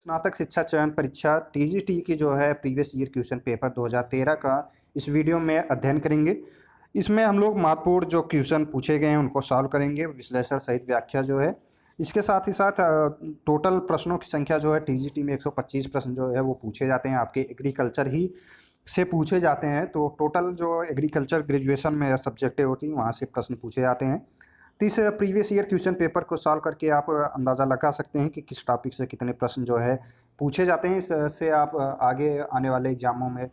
स्नातक शिक्षा चयन परीक्षा टीजीटी की जो है प्रीवियस ईयर क्वेश्चन पेपर 2013 का इस वीडियो में अध्ययन करेंगे। इसमें हम लोग महत्वपूर्ण जो क्वेश्चन पूछे गए हैं उनको सॉल्व करेंगे, विश्लेषण सहित व्याख्या जो है। इसके साथ ही साथ टोटल प्रश्नों की संख्या जो है टीजीटी में 125 प्रश्न जो है वो पूछे जाते हैं, आपके एग्रीकल्चर ही से पूछे जाते हैं। तो टोटल जो एग्रीकल्चर ग्रेजुएशन में सब्जेक्टें होती हैं वहाँ से प्रश्न पूछे जाते हैं। तो इस प्रीवियस ईयर क्वेश्चन पेपर को सॉल्व करके आप अंदाज़ा लगा सकते हैं कि किस टॉपिक से कितने प्रश्न जो है पूछे जाते हैं। इससे आप आगे आने वाले एग्जामों में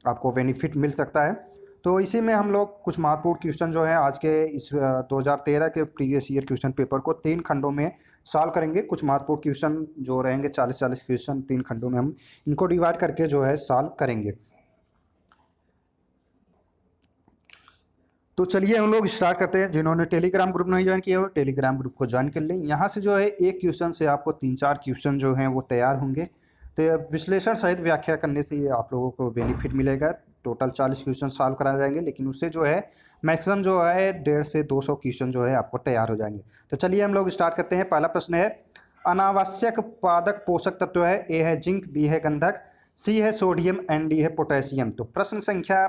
आपको बेनिफिट मिल सकता है। तो इसी में हम लोग कुछ महत्वपूर्ण क्वेश्चन जो है आज के इस 2013 के प्रीवियस ईयर क्वेश्चन पेपर को 3 खंडों में सॉल्व करेंगे। कुछ महत्वपूर्ण क्वेश्चन जो रहेंगे 40-40 क्वेश्चन 3 खंडों में हम इनको डिवाइड करके जो है सॉल्व करेंगे। तो चलिए हम लोग स्टार्ट करते हैं। जिन्होंने टेलीग्राम ग्रुप नहीं ज्वाइन किया हो टेलीग्राम ग्रुप को ज्वाइन कर लें। यहाँ से जो है एक क्वेश्चन से आपको 3-4 क्वेश्चन जो हैं वो तैयार होंगे। तो विश्लेषण सहित व्याख्या करने से ये आप लोगों को बेनिफिट मिलेगा। टोटल 40 क्वेश्चन सॉल्व कराए जाएंगे, लेकिन उससे जो है मैक्सिमम जो है 150 से 200 क्वेश्चन जो है आपको तैयार हो जाएंगे। तो चलिए हम लोग स्टार्ट करते हैं। पहला प्रश्न है, अनावश्यक पादक पोषक तत्व है। ए है जिंक, बी है गंधक, सी है सोडियम एंड डी है पोटेशियम। तो प्रश्न संख्या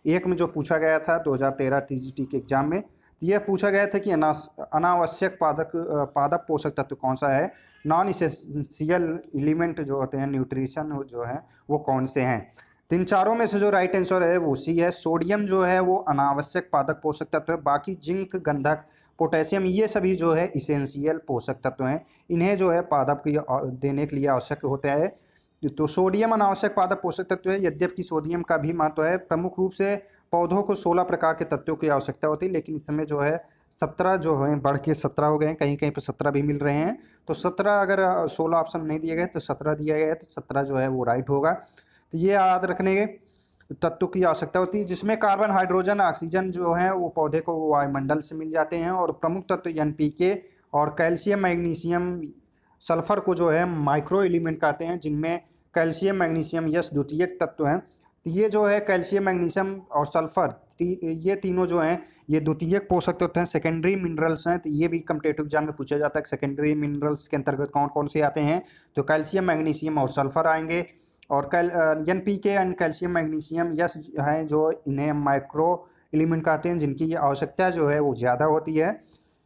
1 में जो पूछा गया था 2013 टीजीटी के एग्जाम में, यह पूछा गया था कि अनावश्यक पादप पोषक तत्व कौन सा है, नॉन इसेंशियल एलिमेंट जो होते हैं न्यूट्रिशन जो है वो कौन से हैं। तो इन चारों में से जो राइट आंसर है वो सी है। सोडियम जो है वो अनावश्यक पादक पोषक तत्व है, बाकी जिंक, गंधक, पोटेशियम ये सभी जो है इसेंशियल पोषक तत्व हैं। इन्हें जो है पादप देने के लिए आवश्यक होता है। तो सोडियम अनावश्यक पादप पोषक तत्व है, यद्यपि सोडियम का भी महत्व है। प्रमुख रूप से पौधों को 16 प्रकार के तत्वों की आवश्यकता होती है, लेकिन इस समय जो है 17 जो है बढ़ के 17 हो गए हैं, कहीं कहीं पर 17 भी मिल रहे हैं। तो 17 अगर 16 ऑप्शन नहीं दिए गए तो 17 दिया गया है, तो 17 जो है वो राइट होगा। तो ये याद रखने के तत्व की आवश्यकता होती है, जिसमें कार्बन, हाइड्रोजन, ऑक्सीजन जो है वो पौधे को वायुमंडल से मिल जाते हैं। और प्रमुख तत्व एनपीके और कैल्शियम, मैग्नीशियम, सल्फर को जो है माइक्रो एलिमेंट कहते हैं, जिनमें कैल्शियम, मैग्नीशियम यस द्वितीयक तत्व हैं। तो ये जो है कैल्शियम, मैग्नीशियम और सल्फर ये तीनों जो हैं ये द्वितीयक पोषक तत्व हैं, सेकेंडरी मिनरल्स हैं। तो ये भी कॉम्पिटिटिव एग्जाम में पूछा जाता है कि सेकेंडरी मिनरल्स के अंतर्गत कौन कौन से आते हैं। तो कैल्शियम, मैग्नीशियम और सल्फर आएंगे। और NPK and calcium, magnesium yes हैं जो इन्हें माइक्रो एलिमेंट कहते हैं, जिनकी आवश्यकता जो है वो ज़्यादा होती है।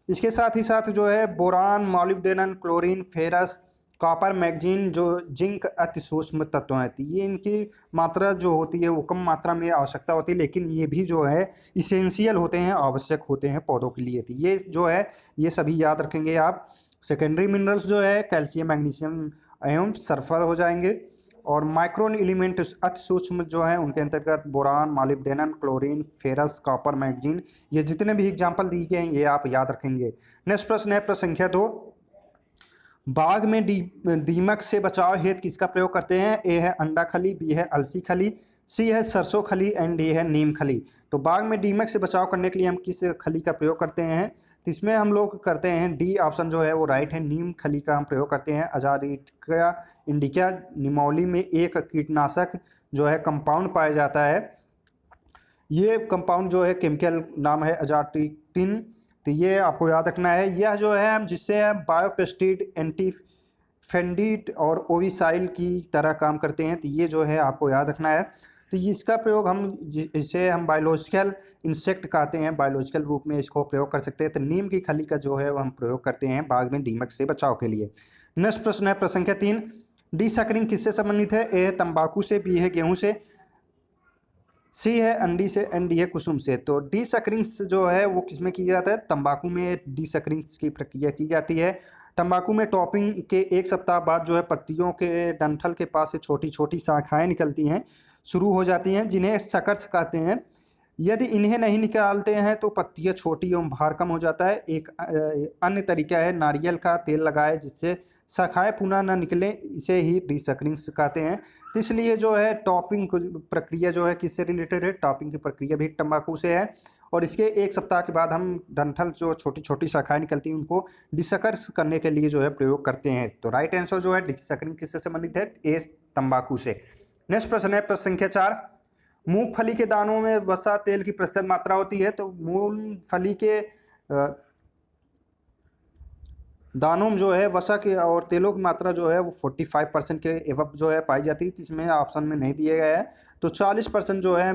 इसके साथ ही साथ जो है boron, molybdenum, chlorine, ferrous, copper, manganese जो जिंक अति सूक्ष्म तत्व हैं। तो ये इनकी मात्रा जो होती है वो कम मात्रा में आवश्यकता होती है, लेकिन ये भी जो है इसेंशियल होते हैं, आवश्यक होते हैं पौधों के लिए। तो ये जो है ये सभी याद रखेंगे आप। सेकेंडरी मिनरल्स जो है कैल्शियम, मैग्नीशियम एवं सल्फर हो जाएंगे। और माइक्रो एलिमेंट अति सूक्ष्म जो है उनके अंतर्गत boron, molybdenum, chlorine, ferrous, copper, manganese, ये जितने भी एग्जाम्पल दिए गए हैं ये आप याद रखेंगे। नेक्स्ट प्रश्न है प्रश्न संख्या 2, बाग में दीमक से बचाव हेतु किसका प्रयोग करते हैं। ए है अंडा खली, बी है अलसी खली, सी है सरसों खली एंड डी है नीम खली। तो बाग में दीमक से बचाव करने के लिए हम किस खली का प्रयोग करते हैं, तो इसमें हम लोग करते हैं डी ऑप्शन जो है वो राइट है, नीम खली का हम प्रयोग करते हैं। अजाडिका इंडिका निमोली में एक कीटनाशक जो है कंपाउंड पाया जाता है। ये कंपाउंड जो है केमिकल नाम है अजाडिक्टिन। तो ये आपको याद रखना है। यह जो है जिससे बायोपेस्टिड, एंटीफेंडिट और ओविसाइल की तरह काम करते हैं। तो ये जो है आपको याद रखना है। तो इसका प्रयोग इसे हम बायोलॉजिकल इंसेक्ट कहते हैं, बायोलॉजिकल रूप में इसको प्रयोग कर सकते हैं। तो नीम की खली का जो है वो हम प्रयोग करते हैं बाग में दीमक से बचाव के लिए। नेक्स्ट प्रश्न है प्रश्न संख्या 3, डी सकरिंग किससे संबंधित है। ए है तंबाकू से, बी है गेहूं से, सी है अंडी से एंड डी है कुसुम से। तो डी सकरिंग्स जो है वो किसमें किया जाता है, तंबाकू में डी सकरिंग्स की प्रक्रिया की जाती है। तंबाकू में टॉपिंग के 1 सप्ताह बाद जो है पत्तियों के डंठल के पास से छोटी छोटी शाखाएं निकलती हैं, शुरू हो जाती हैं, जिन्हें सकर्स कहते हैं। यदि इन्हें नहीं निकालते हैं तो पत्तियां छोटी एवं भार कम हो जाता है। एक अन्य तरीका है नारियल का तेल लगाए जिससे शाखाएं पुनः न निकलें, इसे ही डीसकरिंग्स कहते हैं। तो इसलिए जो है टॉपिंग प्रक्रिया जो है किससे रिलेटेड है, टॉपिंग की प्रक्रिया भी तंबाकू से है। और इसके 1 सप्ताह के बाद हम डंठल जो छोटी छोटी शाखाएं निकलती हैं उनको डिसकर्स करने के लिए जो है प्रयोग करते हैं। तो राइट आंसर जो है डिसकरिंग किससे संबंधित है, ए तंबाकू से। नेक्स्ट प्रश्न है प्रश्न संख्या 4, मूंगफली के दानों में वसा तेल की प्रतिशत मात्रा होती है। तो मूंगफली के दानों में जो है वसा की और तेलों की मात्रा जो है वो 45% के एवं जो है पाई जाती है, इसमें ऑप्शन में नहीं दिया गया है। तो 40% जो है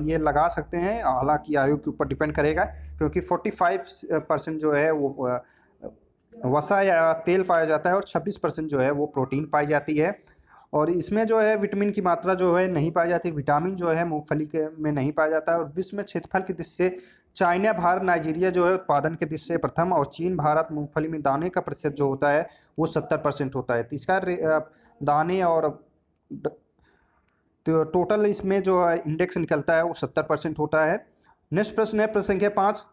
ये लगा सकते हैं, हालांकि आयु के ऊपर डिपेंड करेगा, क्योंकि 45% जो है वो वसा या तेल पाया जाता है और 26% जो है वो प्रोटीन पाई जाती है। और इसमें जो है विटामिन की मात्रा जो है नहीं पाई जाती, विटामिन जो है मूंगफली के में नहीं पाया जाता है। और विश्व में क्षेत्रफल की दृष्टि से चाइना, भारत, नाइजीरिया जो है उत्पादन की दृष्टि से प्रथम, और चीन, भारत मूंगफली में दाने का प्रतिशत जो होता है वो 70% होता है। तो इसका दाने और तो टोटल इसमें जो है इंडेक्स निकलता है वो 70% होता है। नेक्स्ट प्रश्न है प्रश्न संख्या 5,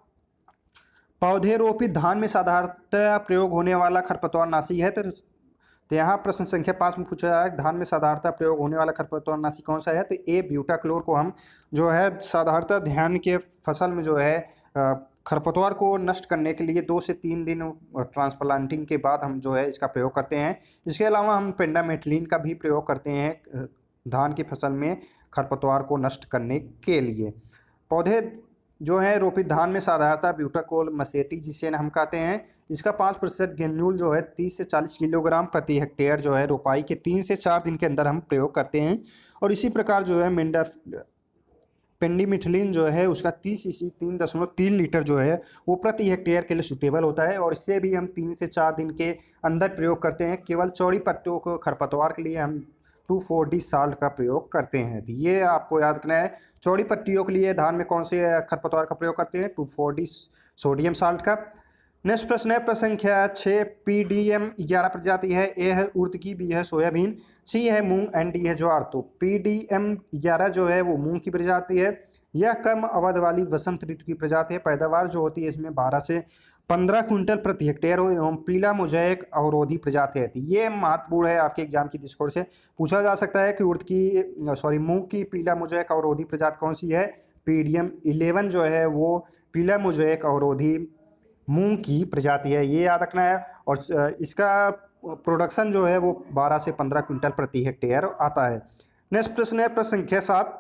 पौधे रोपित धान में साधारणतः प्रयोग होने वाला खरपतवारनाशी है। तो यहाँ प्रश्न संख्या 5 में पूछा है धान में साधारणतः प्रयोग होने वाला खरपतवारनाशी कौन सा है। तो ए ब्यूटाक्लोर को हम जो है साधारणतः धान के फसल में जो है खरपतवार को नष्ट करने के लिए 2 से 3 दिन ट्रांसप्लांटिंग के बाद हम जो है इसका प्रयोग करते हैं। इसके अलावा हम पेंडामेथिलीन का भी प्रयोग करते हैं धान की फसल में खरपतवार को नष्ट करने के लिए। पौधे जो है रोपित धान में साधारणतः ब्यूटाकोल मसेटी जिसे हम कहते हैं, इसका 5% ग्रेन्यूल जो है 30 से 40 किलोग्राम प्रति हेक्टेयर जो है रोपाई के 3 से 4 दिन के अंदर हम प्रयोग करते हैं। और इसी प्रकार जो है पेंडिमिथिलीन जो है उसका 30 cc 3.3 लीटर जो है वो प्रति हेक्टेयर के लिए सूटेबल होता है। और इससे भी हम 3 से 4 दिन के अंदर प्रयोग करते हैं। केवल चौड़ी पत्तियों को खरपतवार के लिए हम 2,4-D साल्ट का प्रयोग करते हैं। तो ये आपको याद रखना है, चौड़ी पत्तियों के लिए धान में कौन से खरपतवार का प्रयोग करते हैं, 2,4-D सोडियम साल्ट का। नेक्स्ट प्रश्न है प्रश्न संख्या 6, PDM 11 प्रजाति है। ए है उड़द की, बी है सोयाबीन, सी है मूंग एंड डी है ज्वार। तो PDM 11 जो है वो मूंग की प्रजाति है। यह कम अवधि वाली वसंत ऋतु की प्रजाति है। पैदावार जो होती है इसमें 12 से 15 क्विंटल प्रति हेक्टेयर हो एवं पीला मोज़ेक अवरोधी प्रजाति है। ये महत्वपूर्ण है, आपके एग्जाम की दृष्टिकोण से पूछा जा सकता है कि मूंग की पीला मोज़ेक अवरोधी प्रजाति कौन सी है। PDM 11 जो है वो पीला मोज़ेक अवरोधी मूंग की प्रजाति है, ये याद रखना है। और इसका प्रोडक्शन जो है वो 12 से 15 क्विंटल प्रति हेक्टेयर आता है। नेक्स्ट प्रश्न है प्रश्न संख्या 7,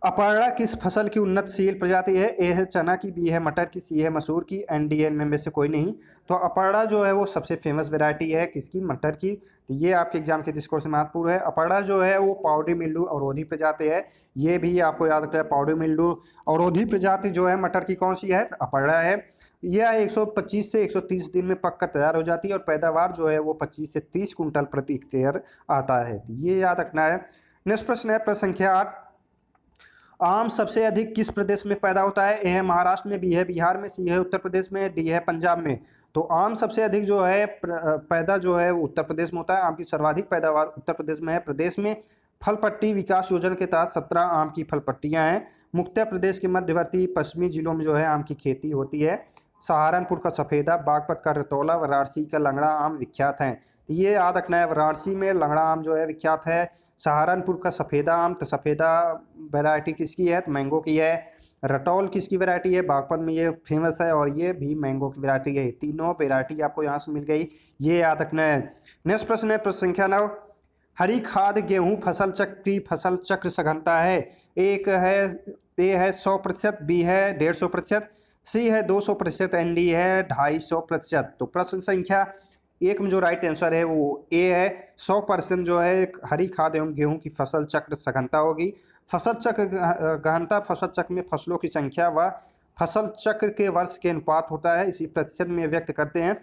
अपर्णा किस फसल की उन्नतशील प्रजाति है। ए है चना की, बी है मटर की, सी है मसूर की एंड डी है में से कोई नहीं। तो अपर्णा जो है वो सबसे फेमस वैरायटी है किसकी, मटर की। तो ये आपके एग्जाम के दृष्टिकोण से महत्वपूर्ण है। अपर्णा जो है वो पाउडरी मिल्ड्यू अवरोधी प्रजाति है, ये भी आपको याद रखना है। पाउडरी मिल्ड्यू अवरोधी प्रजाति जो है मटर की कौन सी है, तो अपर्णा है। यह 125 से 130 दिन में पककर तैयार हो जाती है और पैदावार जो है वो 25 से 30 कुंटल प्रति हेक्टेयर आता है, तो ये याद रखना है। नेक्स्ट प्रश्न है प्रश्न संख्या 8, आम सबसे अधिक किस प्रदेश में पैदा होता है। ए है महाराष्ट्र में, बी है बिहार में, सी है उत्तर प्रदेश में, डी है पंजाब में। तो आम सबसे अधिक जो है पैदा जो है वो उत्तर प्रदेश में होता है। आम की सर्वाधिक पैदावार उत्तर प्रदेश में है। प्रदेश में फल पट्टी विकास योजना के तहत 17 आम की फल पट्टियाँ हैं। मुख्यतः प्रदेश के मध्यवर्ती पश्चिमी जिलों में जो है आम की खेती होती है। सहारनपुर का सफ़ेदा, बागपत का रतौला, वाराणसी का लंगड़ा आम विख्यात हैं। तो ये याद रखना है, वाराणसी में लंगड़ा आम जो है विख्यात है। सहारनपुर का सफ़ेदा आम, तो सफ़ेदा वैरायटी किसकी है, तो मैंगो की है। रटौल किसकी वैरायटी है, बागपत में ये फेमस है और ये भी मैंगो की वैरायटी है। तीनों वैरायटी आपको यहाँ से मिल गई, ये याद रखना है। नेक्स्ट प्रश्न है प्रश्न संख्या 9, हरी खाद गेहूँ फसल चक्र की फसल चक्र सघनता है। ए है 100%, बी है 150%, सी है 200%, एंड डी है 250%। तो प्रश्न संख्या 1 में जो राइट आंसर है वो ए है, 100% जो है हरी खाद एवं गेहूं की फसल चक्र सघनता होगी। फसल चक्र गहनता फसल चक्र में फसलों की संख्या व फसल चक्र के वर्ष के अनुपात होता है, इसी प्रतिशत में व्यक्त करते हैं।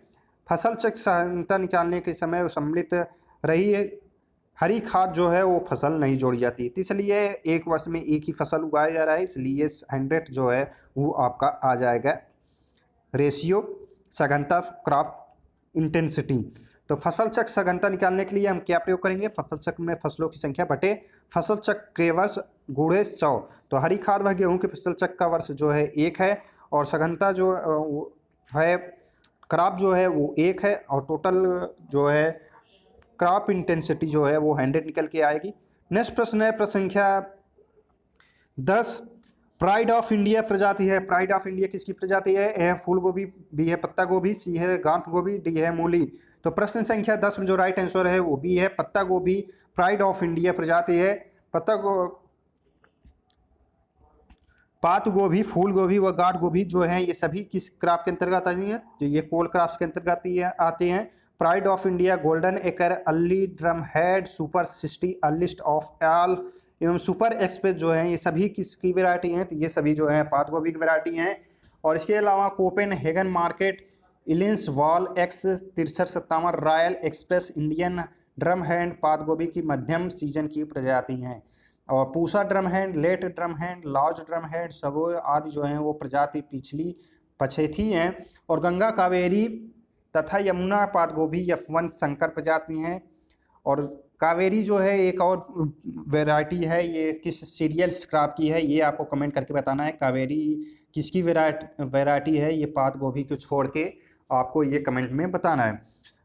फसल चक्र सघनता निकालने के समय वो सम्मिलित रही है, हरी खाद जो है वो फसल नहीं जोड़ी जाती, तो इसलिए एक वर्ष में एक ही फसल उगाया जा रहा है, इसलिए 100 जो है वो आपका आ जाएगा रेशियो सघनता क्रॉप इंटेंसिटी। तो फसल चक्र सघनता निकालने के लिए हम क्या प्रयोग करेंगे, फसल चक्र में फसलों की संख्या बटे फसल चक्र के वर्ष गुणे 100। तो हरी खाद व गेहूं के फसल चक्र का वर्ष जो है 1 है और सघनता जो है क्रॉप जो है वो 1 है और टोटल जो है क्रॉप इंटेंसिटी जो है वो 100 निकल के आएगी। नेक्स्ट प्रश्न है प्रश्न संख्या 10, प्राइड ऑफ इंडिया प्रजाति है। प्राइड ऑफ इंडिया किसकी प्रजाति है। ए है फूल गोभी, बी है पत्ता गोभी, सी है गांठ गोभी, डी है मूली। तो प्रश्न संख्या 10 में जो राइट आंसर है वो बी है, पत्ता गोभी प्राइड ऑफ इंडिया प्रजाति है। पात गोभी, फूल गोभी व गांठ गोभी जो है ये सभी किस क्रॉप के अंतर्गत आती हैं? तो ये कोल क्रॉप्स के अंतर्गत आते हैं। Pride of India, golden acre, early drum head, super 60, earliest of L एवं सुपर एक्सप्रेस जो है ये सभी किसकी वैरायटी हैं? तो ये सभी जो है पात गोभी की वैरायटी हैं। और इसके अलावा कोपेनहेगन मार्केट, इलिंस वॉल एक्स 6357, royal express, Indian drum head पात गोभी की मध्यम सीजन की प्रजाति हैं। और Pusa drum head, late drum head, लॉज ड्रम हैंड, सबो आदि जो हैं वो प्रजाति पिछली पछेती हैं। और गंगा कावेरी तथा यमुना पात गोभी F1 संकर प्रजाति हैं। और कावेरी जो है एक और वैरायटी है, ये किस सीरियल क्रॉप की है ये आपको कमेंट करके बताना है। कावेरी किसकी वैरायटी है ये पात गोभी को छोड़ के, आपको ये कमेंट में बताना है।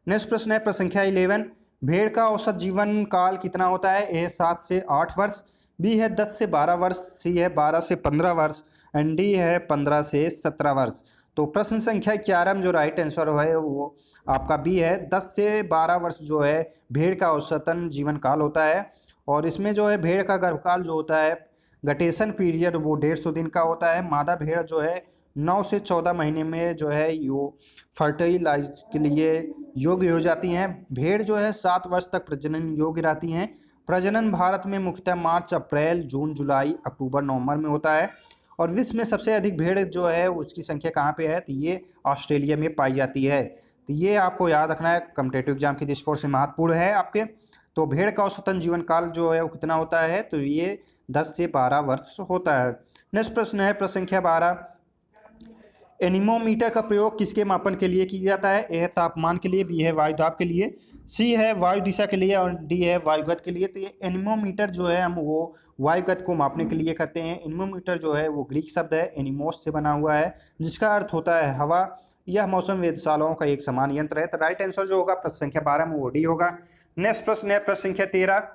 नेक्स्ट प्रश्न है प्रश्न संख्या 11, भेड़ का औसत जीवन काल कितना होता है? ए 7 से 8 वर्ष, बी है 10 से 12 वर्ष, सी है 12 से 15 वर्ष एंड डी है 15 से 17 वर्ष। तो प्रश्न संख्या 11 में जो राइट आंसर है वो आपका बी है, 10 से 12 वर्ष जो है भेड़ का औसतन जीवन काल होता है। और इसमें जो है भेड़ का गर्भकाल जो होता है, गटेशन पीरियड, वो 150 दिन का होता है। मादा भेड़ जो है 9 से 14 महीने में जो है यो फर्टिलाइज के लिए योग्य हो जाती हैं। भेड़ जो है 7 वर्ष तक प्रजनन योग्य रहती हैं। प्रजनन भारत में मुख्यतः मार्च, अप्रैल, जून, जुलाई, अक्टूबर, नवंबर में होता है। और विश्व में सबसे अधिक भेड़ जो है उसकी संख्या कहाँ पे है? तो ये ऑस्ट्रेलिया में पाई जाती है। तो ये आपको याद रखना है, कॉम्पिटिटिव एग्जाम के दृष्टिकोण से महत्वपूर्ण है आपके। तो भेड़ का औसतन जीवन काल जो है वो कितना होता है? तो ये 10 से 12 वर्ष होता है। नेक्स्ट प्रश्न है प्रश्न संख्या 12, एनीमोमीटर का प्रयोग किसके मापन के लिए किया जाता है? ए है तापमान के लिए, बी है वायु दाब के लिए, सी है वायु दिशा के लिए और डी है वायुगत के लिए। तो ये एनीमोमीटर जो है हम वो वायुगत को मापने के लिए करते हैं। एनीमोमीटर जो है वो ग्रीक शब्द है, एनीमोस से बना हुआ है, जिसका अर्थ होता है हवा। यह मौसम वेधशालाओं का एक समान यंत्र है। तो राइट आंसर जो होगा प्रश्न संख्या 12 में वो डी होगा। नेक्स्ट प्रश्न है प्रश्न संख्या 13,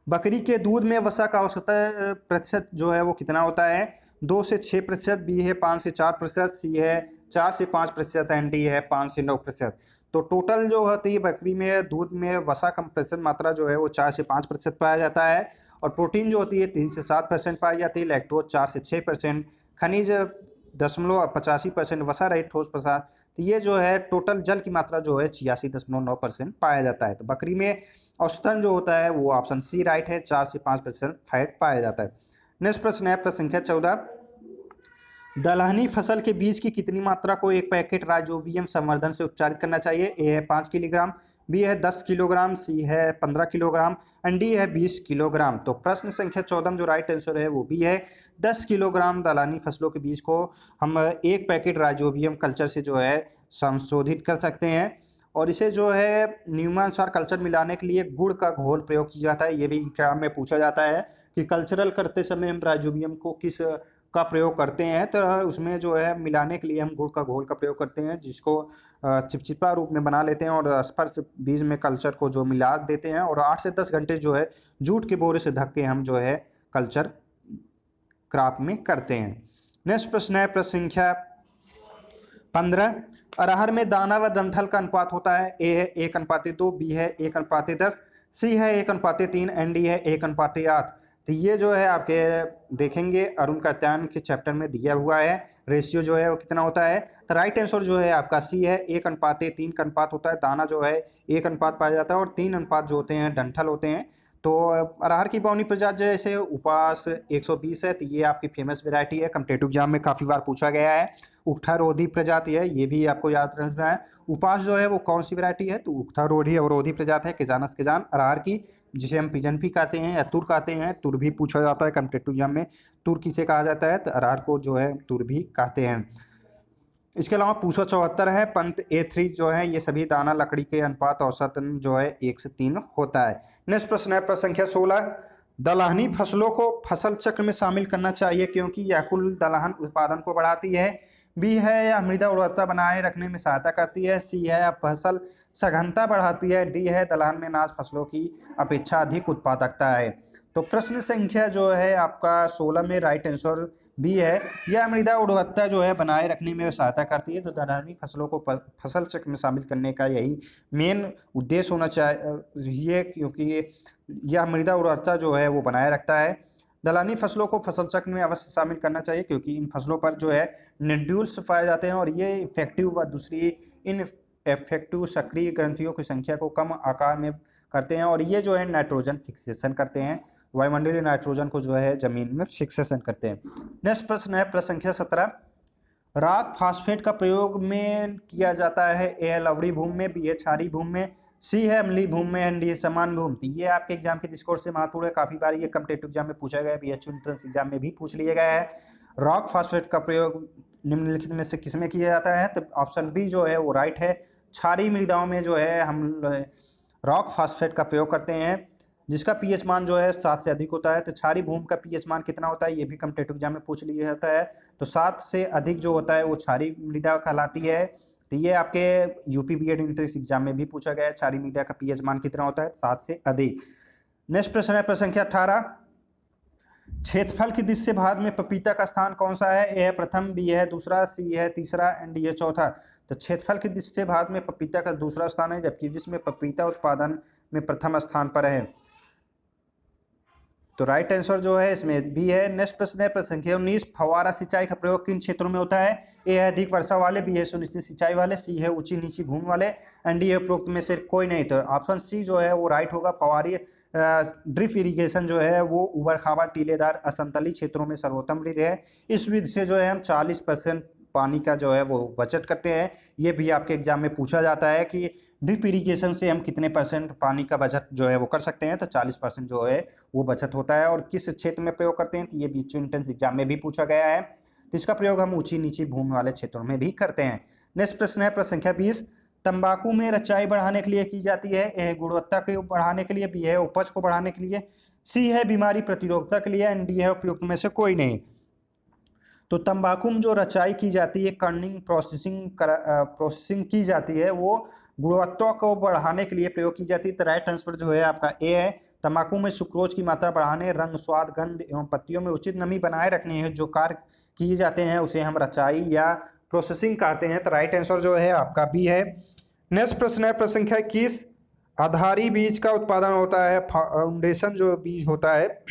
बकरी के दूध में वसा का औसत प्रतिशत जो है वो कितना होता है? 2 से 6%, बी है 5 से 4%, सी है 4 से 5% एंड डी है 5 से 9%। तो टोटल जो होती है बकरी में दूध में वसा का प्रतिशत मात्रा जो है वो 4 से 5% पाया जाता है। और प्रोटीन जो होती है 3 से 7% पाई जाती है, लैक्टोज 4 से 6%, खनिज 0.85%, वसा रहित ठोस पदार्थ। तो ये जो है टोटल जल की मात्रा जो है 86.9% पाया जाता है। तो बकरी में औसतन जो होता है वो ऑप्शन सी राइट है, 4 से 5% फैट पाया जाता है। नेक्स्ट प्रश्न है प्रश्न संख्या 14, दलहनी फसल के बीज की कितनी मात्रा को एक पैकेट राइजोबियम संवर्धन से उपचारित करना चाहिए? ए है 5 किलोग्राम, बी है 10 किलोग्राम, सी है 15 किलोग्राम एंड डी है 20 किलोग्राम। तो प्रश्न संख्या 14 में जो राइट आंसर है वो बी है, 10 किलोग्राम दलहनी फसलों के बीज को हम एक पैकेट राइजोबियम कल्चर से जो है संशोधित कर सकते हैं। और इसे जो है नियमानुसार कल्चर मिलाने के लिए गुड़ का घोल प्रयोग किया जाता है। ये भी एग्जाम में पूछा जाता है कि कल्चरल करते समय हम राइजोबियम को किस का प्रयोग करते हैं? तो उसमें जो है मिलाने के लिए हम गुड़ का घोल का प्रयोग करते हैं, जिसको चिपचिपा रूप में बना लेते हैं और स्पर्श बीज में कल्चर को जो मिला देते हैं और 8 से 10 घंटे जो है जूट के बोरे से ढक के हम जो है कल्चर क्रॉप में करते हैं। नेक्स्ट प्रश्न है प्रश्न संख्या 15, अरहर में दाना व डंठल का अनुपात होता है? ए है 1:2, बी है 1:10, सी है 1:3 एंड डी है 1:8। तो ये जो है आपके देखेंगे अरुण कात्यायन के चैप्टर में दिया हुआ है, रेशियो जो है वो कितना होता है। तो राइट आंसर जो है आपका सी है, 1:3 का अनुपात होता है। दाना जो है 1 अनुपात पाया जाता है और 3 अनुपात जो होते हैं डंठल होते हैं। तो अरहर की बौनी प्रजाति जैसे उपास 120 है, तो ये आपकी फेमस वैरायटी है, कॉम्पिटिटिव एग्जाम में काफ़ी बार पूछा गया है। उक्थारोधी प्रजाति है, ये भी आपको याद रखना है। उपास जो है वो कौन सी वैरायटी है? तो उक्थारोधी अवरोधी प्रजाति है, किजानस किजान अरहर की, जिसे हम पिजन भी कहते हैं या तुर कहते हैं। तुर भी पूछा जाता है कॉम्पिटिटिव एग्जाम में, तुर किसे कहा जाता है? तो अरहर को जो है तुर भी कहते हैं। इसके अलावा पूछा 74 है, पंत A3 जो है ये सभी दाना लकड़ी के अनुपात औसतन जो है 1 से 3 होता है। नेक्स्ट प्रश्न है प्रश्न संख्या 16, दलहनी फसलों को फसल चक्र में शामिल करना चाहिए क्योंकि यह कुल दलहन उत्पादन को बढ़ाती है। बी है यह मृदा उर्वरता बनाए रखने में सहायता करती है। सी है फसल सघनता बढ़ाती है। डी है दलहन में अनाज फसलों की अपेक्षा अधिक उत्पादकता है। तो प्रश्न संख्या जो है आपका 16 में राइट आंसर बी है, यह मृदा उर्वरता जो है बनाए रखने में सहायता करती है। तो दलहनी फसलों को फसल चक्र में शामिल करने का यही मेन उद्देश्य होना चाहिए, क्योंकि यह मृदा उर्वरता जो है वो बनाए रखता है। दलहनी फसलों को फसल चक्र में अवश्य शामिल करना चाहिए, क्योंकि इन फसलों पर जो है नोड्यूल्स पाए जाते हैं और ये इफेक्टिव व दूसरी इन इफेक्टिव सक्रिय ग्रंथियों की संख्या को कम आकार में करते हैं और ये जो है नाइट्रोजन फिक्सेशन करते हैं, वायुमंडलीय नाइट्रोजन को जो है जमीन में फिक्सेशन करते हैं। नेक्स्ट प्रश्न है प्रश्न संख्या 17। राक फास्फेट का प्रयोग में किया जाता है। ए है लवड़ी भूमि में, बी है क्षारीय भूमि में, सी है अम्लीय भूमि में एंड डी है समान भूमि। तो ये आपके एग्जाम के दृष्टिकोण से महत्वपूर्ण है, काफी बार ये कॉम्पिटिटिव एग्जाम में पूछा गया है, BH एंट्रेंस एग्जाम में भी पूछ लिया गया है। रॉक फास्फेट का प्रयोग निम्नलिखित में से किसमें किया जाता है? तो ऑप्शन बी जो है वो राइट है। क्षारीय मृदाओं में जो है हम रॉक फास्फेट का प्रयोग करते हैं, जिसका पीएच मान जो है 7 से अधिक होता है। तो क्षारीय भूमि का पीएच मान कितना होता है, ये भी कॉम्पिटिटिव एग्जाम में पूछ लिया जाता है। तो 7 से अधिक जो होता है वो क्षारीय मृदा कहलाती है। तो ये आपके यूपी बीएड एंट्रेंस एग्जाम में भी पूछा गया है, क्षारीय मृदा का पीएच मान कितना होता है, 7 से अधिक। नेक्स्ट प्रश्न है प्रश्न संख्या 18। क्षेत्रफल की दृष्टि से भारत में पपीता का स्थान कौन सा है? ए है प्रथम, बी है दूसरा, सी है तीसरा एंड डी है चौथा। तो क्षेत्रफल की दृष्टि से भारत में पपीता का दूसरा स्थान है, जबकि विश्व में पपीता उत्पादन में प्रथम स्थान पर है। तो राइट आंसर जो है इसमें बी है। नेक्स्ट प्रश्न है प्रश्न संख्या 19। फव्वारा सिंचाई का प्रयोग किन क्षेत्रों में होता है? ए है अधिक वर्षा वाले, बी है सुनिश्चित सिंचाई वाले, सी है ऊंची नीची भूमि वाले एंड डी है उपरोक्त में से कोई नहीं। तो ऑप्शन सी जो है वो राइट होगा। फव्वारी ड्रिप इरिगेशन जो है वो उबड़ खाबड़ टीलेदार असंतुलित क्षेत्रों में सर्वोत्तम विधि है। इस विधि से जो है हम 40% पानी का जो है वो बचत करते हैं। ये भी आपके एग्जाम में पूछा जाता है कि ड्रिप इरिगेशन से हम कितने परसेंट पानी का बचत जो है वो कर सकते हैं। तो 40% जो है वो बचत होता है। और किस क्षेत्र में प्रयोग करते हैं? तो ये भी एंट्रेंस एग्जाम में भी पूछा गया है। तो इसका प्रयोग हम ऊंची नीची भूमि वाले क्षेत्रों में भी करते हैं। नेक्स्ट प्रश्न है प्रश्न संख्या 20। तंबाकू में रचाई बढ़ाने के लिए की जाती है। ए गुणवत्ता को बढ़ाने के लिए, बी है उपज को बढ़ाने के लिए, सी है बीमारी प्रतिरोधकता के लिए एंड डी है उपयुक्त में से कोई नहीं। तो तंबाकू में जो रचाई की जाती है, कर्निंग प्रोसेसिंग की जाती है, वो गुणवत्ता को बढ़ाने के लिए प्रयोग की जाती है। तो राइट आंसर जो है आपका ए है। तंबाकू में सुक्रोज की मात्रा बढ़ाने, रंग, स्वाद, गंध एवं पत्तियों में उचित नमी बनाए रखने हैं जो कार्य किए जाते हैं उसे हम रचाई या प्रोसेसिंग कहते हैं। तो राइट आंसर जो है आपका बी है। नेक्स्ट प्रश्न है प्रश्न संख्या 21। आधारी बीज का उत्पादन होता है। फाउंडेशन जो बीज होता है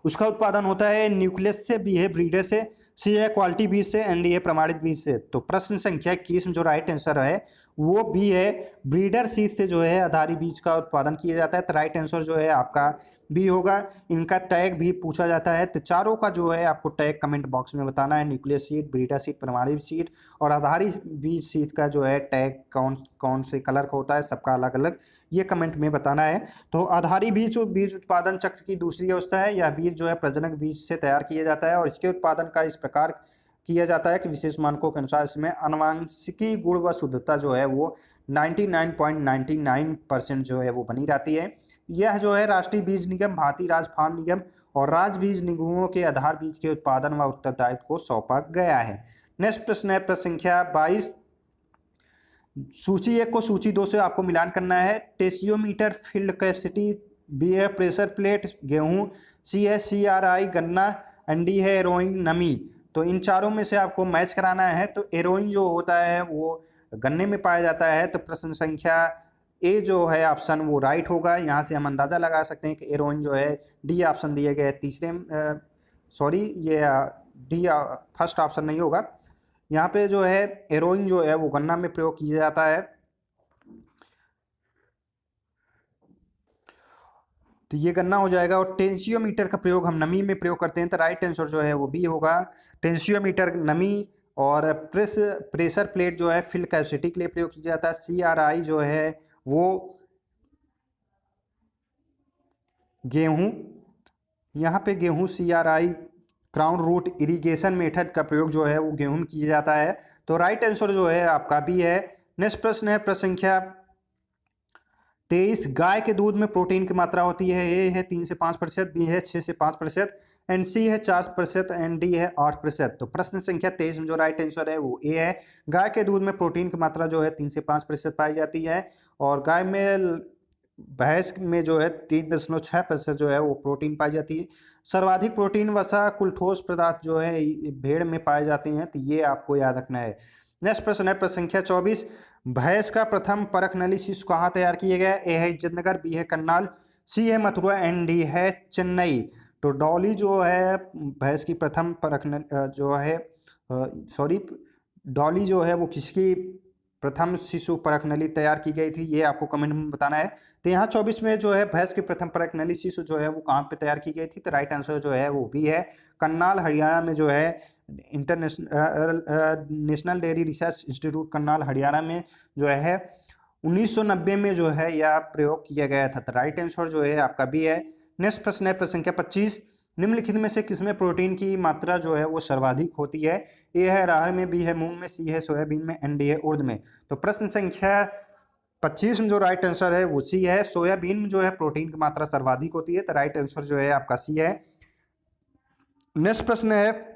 उसका उत्पादन होता है न्यूक्लियस से, बी है ब्रीडर से, सी है क्वालिटी बीज से एंड डी है प्रमाणित बीज से। तो प्रश्न संख्या 21 में जो राइट आंसर है वो बी है। ब्रीडर सीड से जो है आधारी बीज का उत्पादन किया जाता है। तो राइट आंसर जो है आपका बी होगा। इनका टैग भी पूछा जाता है। तो चारों का जो है आपको टैग कमेंट बॉक्स में बताना है। न्यूक्लियस सीड, ब्रीडर सीड, प्रमाणित सीड और आधारी बीज सीड का जो है टैग कौन कौन से कलर का होता है, सबका अलग अलग ये कमेंट में बताना है। तो आधारी बीज बीज उत्पादन चक्र की दूसरी अवस्था है। यह बीज जो है प्रजनक बीज से तैयार किया जाता है और इसके उत्पादन का इस प्रकार किया जाता है कि विशेष मानकों के अनुसार इसमें आनुवांशिकी गुण व शुद्धता जो है वो 99.99% जो है वो बनी रहती है। यह जो है राष्ट्रीय बीज निगम, भारतीय राज्य फार्म निगम और राज्य बीज निगमों के आधार बीज के उत्पादन व उत्तरदायित्व को सौंपा गया है। नेक्स्ट प्रश्न है प्रश्न संख्या 22। सूची 1 को सूची 2 से आपको मिलान करना है। टेसियोमीटर फील्ड कैपेसिटी, बी है प्रेशर प्लेट गेहूं, सी है CRI गन्ना एंड डी है एरोइन नमी। तो इन चारों में से आपको मैच कराना है। तो एरोइन जो होता है वो गन्ने में पाया जाता है। तो प्रश्न संख्या ए जो है ऑप्शन वो राइट होगा। यहाँ से हम अंदाजा लगा सकते हैं कि एरोइन जो है डी ऑप्शन दिए गए तीसरे सॉरी ये डी फर्स्ट ऑप्शन नहीं होगा। यहाँ पे जो है एरोइन जो है वो गन्ना में प्रयोग किया जाता है। तो ये गन्ना हो जाएगा। और टेंसियोमीटर का प्रयोग हम नमी में प्रयोग करते हैं। तो राइट आंसर जो है वो बी होगा। टेंसियोमीटर नमी और प्रेशर प्लेट जो है फील्ड कैपेसिटी के लिए प्रयोग किया जाता है। CRI जो है वो गेहूं, यहाँ पे गेहूं CRI crown root irrigation method का प्रयोग जो है वो गेहूं में किया जाता है। तो राइट आंसर जो है आपका बी है। नेक्स्ट प्रश्न है प्रश्न संख्या 23। गाय के दूध में प्रोटीन की मात्रा होती है। ए है 3 से 5%, बी है 6 से 5% एंड सी है 4% एंड डी है 8%। तो प्रश्न संख्या 23 में जो राइट आंसर है वो ए है। गाय के दूध में प्रोटीन की मात्रा जो है 3 से 5% पाई जाती है और गाय में भैंस में जो है 3.6% जो है वो प्रोटीन पाई जाती है। सर्वाधिक प्रोटीन वसा कुल ठोस पदार्थ जो है भेड़ में पाए जाते हैं। तो ये आपको याद रखना है। नेक्स्ट प्रश्न है प्रश्न संख्या 24। भैंस का प्रथम परख नली शिशु कहाँ तैयार किया गया? ए है इज्जतनगर, बी है करनाल, सी है मथुरा एंड डी है चेन्नई। तो डॉली जो है भैंस की प्रथम जो है सॉरी डॉली जो है वो किसकी प्रथम शिशु परख नली तैयार की गई थी, ये आपको कमेंट में बताना है। तो यहाँ 24 में जो है भैंस की प्रथम परख नली शिशु जो है वो कहाँ पे तैयार की गई थी, तो राइट आंसर जो है वो भी है करनाल हरियाणा में जो है international national dairy research institute Karnal Haryana में जो है 1990 में जो है यह प्रयोग किया गया था। तो राइट आंसर जो है आपका भी है। नेक्स्ट प्रश्न है प्रश्न संख्या 25, निम्नलिखित में से किसमें प्रोटीन की मात्रा जो है वो सर्वाधिक होती है, ए है अरहर में, बी है मूंग में, सी है सोयाबीन में, एंड डी है उर्द में। तो प्रश्न संख्या 25 में जो राइट आंसर है वो सी है, सोयाबीन में जो है प्रोटीन की मात्रा सर्वाधिक होती है। तो राइट आंसर जो है आपका सी है। नेक्स्ट प्रश्न है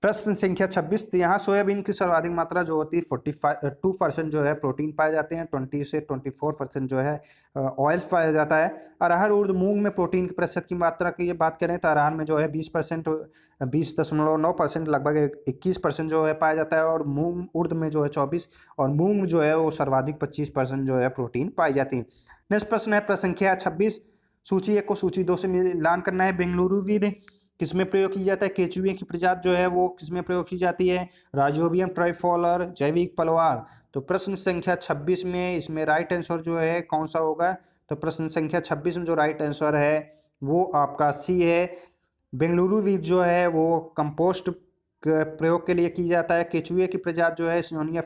प्रश्न संख्या 26, तो यहाँ सोयाबीन की सर्वाधिक मात्रा जो होती है 42% जो है प्रोटीन पाए जाते हैं, 20 से 24% जो है ऑयल पाया जाता है। अरहर उर्द मूंग में प्रोटीन के प्रतिशत की मात्रा की बात करें तो अरहर में जो है 20%, 20.9% लगभग 21% जो है पाया जाता है, और मूंग उर्द में जो है 24, और मूंग जो है वो सर्वाधिक 25% जो है प्रोटीन पाई जाती है। नेक्स्ट प्रश्न है प्रश्न संख्या 26, सूची 1 को सूची 2 से मिलान करना है। बेंगलुरु विद किसमें प्रयोग की जाता है, केचुए की प्रजाति जो है वो किसमें प्रयोग की जाती है, राइजोबियम ट्राइफॉलर, जैविक पलवार। तो प्रश्न संख्या 26 में इसमें राइट आंसर जो है कौन सा होगा, तो प्रश्न संख्या 26 में जो राइट आंसर है वो आपका सी है। बेंगलुरु वीट जो है वो कंपोस्ट प्रयोग के लिए की जाता है। केचुए की प्रजाति जो है सिनोनिया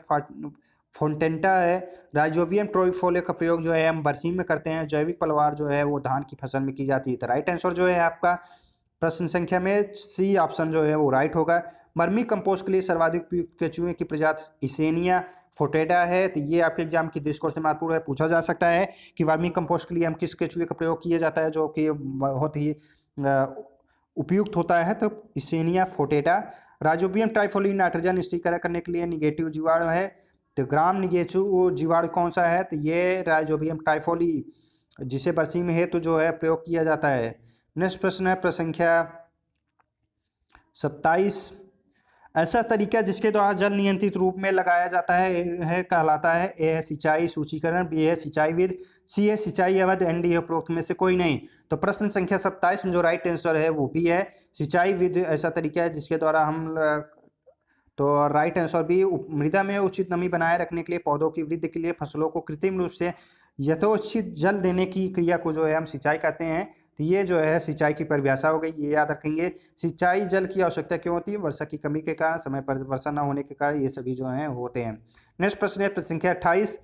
फोन्टेंटा है। राइजोबियम ट्राइफॉलर का प्रयोग जो है हम बरसीम में करते हैं। जैविक पलवार जो है वो धान की फसल में की जाती है। तो राइट आंसर जो है आपका प्रश्न संख्या में सी ऑप्शन जो है वो राइट होगा। वर्मी कंपोस्ट के लिए सर्वाधिक उपयुक्त केचुए की प्रजाति इसेनिया फोटेटा है। तो ये आपके एग्जाम की दृष्टिकोण से महत्वपूर्ण है, पूछा जा सकता है कि वर्मी कंपोस्ट के लिए हम किस केचुए का प्रयोग किया जाता है जो कि बहुत ही उपयुक्त होता है, तो इसेनिया फोटेटा। राइजोबियम ट्राइफॉली नाइट्रोजन स्थिरीकरण करने के लिए निगेटिव जीवाणु है, तो ग्राम निगेटिव जीवाणु कौन सा है, तो ये राइजोबियम ट्राइफॉली जिसे बरसीम में हेतु जो है प्रयोग किया जाता है। नेक्स्ट प्रश्न है प्रश्न संख्या 27, ऐसा तरीका जिसके द्वारा जल नियंत्रित रूप में लगाया जाता है कहलाता है। ए है सिंचाई सूचीकरण, बी है सिंचाई विधि, सी है सिंचाई अवधि, एंड डी है उपरोक्त में से कोई नहीं। तो प्रश्न संख्या 27 में जो राइट आंसर है वो भी है सिंचाई विधि ऐसा तरीका है जिसके द्वारा हम तो राइट आंसर भी मृदा में उचित नमी बनाए रखने के लिए, पौधों की वृद्धि के लिए, फसलों को कृत्रिम रूप से यथोचित जल देने की क्रिया को जो है हम सिंचाई कहते हैं। तो ये जो है सिंचाई की परिभाषा हो गई, ये याद रखेंगे। सिंचाई जल की आवश्यकता क्यों होती है, वर्षा की कमी के कारण, समय पर वर्षा न होने के कारण, ये सभी जो हैं होते हैं। नेक्स्ट प्रश्न है प्रश्न संख्या 28,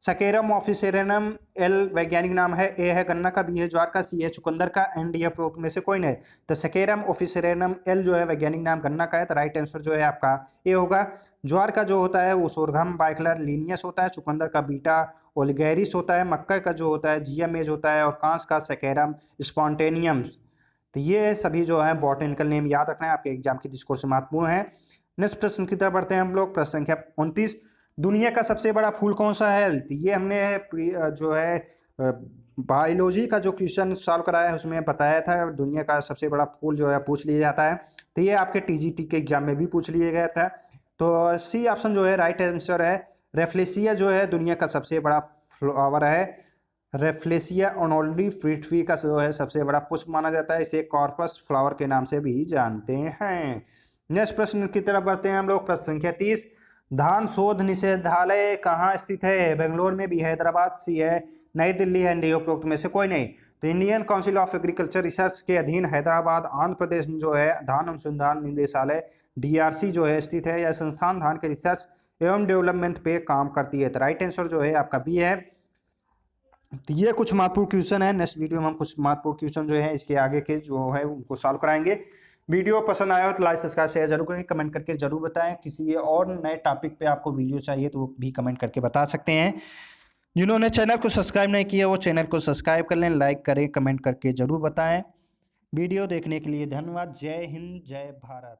सकेरम ऑफिसेरेनम एल वैज्ञानिक नाम है। ए है गन्ना का, बी है ज्वार का, सी है चुकंदर का, एंड डी है उपरोक्त में से कोई नहीं। तो सकेरम ऑफिसेरेनम एल जो है वैज्ञानिक नाम गन्ना का है। तो राइट आंसर जो है आपका ए होगा। ज्वार का जो होता है वो सोरघम बाइकलर लीनियस होता है, चुकंदर का बीटा ओलिगेरिस होता है, मक्का का जो होता है जियामेज होता है, और कांस का सकेरम स्पॉन्टेनियम। तो ये सभी जो है बॉटनिकल नेम याद रखना है, आपके एग्जाम की दृष्टिकोण से महत्वपूर्ण है। नेक्स्ट प्रश्न की तरफ बढ़ते हैं हम लोग। प्रश्न संख्या 29, दुनिया का सबसे बड़ा फूल कौन सा है। तो ये हमने जो है बायोलॉजी का जो क्वेश्चन सॉल्व कराया है उसमें बताया था दुनिया का सबसे बड़ा फूल जो है पूछ लिया जाता है। तो ये आपके टीजीटी के एग्जाम में भी पूछ लिया गया था। तो सी ऑप्शन जो है राइट आंसर है। रेफ्लेसिया जो है दुनिया का सबसे बड़ा फ्लावर है। रेफ्लेसिया ओनोल्डी पृथ्वी का जो है सबसे बड़ा पुष्प माना जाता है। इसे कॉर्पस फ्लावर के नाम से भी जानते हैं। नेक्स्ट प्रश्न की तरफ बढ़ते हैं हम लोग। प्रश्न संख्या 30, धान शोध निषेधालय कहाँ स्थित है। बेंगलोर में, भी हैदराबाद, सी है नई दिल्ली, है डी उपरोक्त में से कोई नहीं। तो Indian council of agriculture research के अधीन हैदराबाद आंध्र प्रदेश में जो है धान अनुसंधान निदेशालय DRC जो है स्थित है। यह संस्थान धान के रिसर्च एवं डेवलपमेंट पे काम करती है। तो राइट आंसर जो है आपका बी है। तो ये कुछ महत्वपूर्ण क्वेश्चन है। नेक्स्ट वीडियो में हम कुछ महत्वपूर्ण क्वेश्चन जो है इसके आगे के जो है उनको सॉल्व कराएंगे। वीडियो पसंद आया हो तो लाइक सब्सक्राइब शेयर जरूर करें, कमेंट करके जरूर बताएं। किसी और नए टॉपिक पे आपको वीडियो चाहिए तो वो भी कमेंट करके बता सकते हैं। जिन्होंने चैनल को सब्सक्राइब नहीं किया वो चैनल को सब्सक्राइब कर लें, लाइक करें, कमेंट करके जरूर बताएं। वीडियो देखने के लिए धन्यवाद। जय हिंद, जय भारत।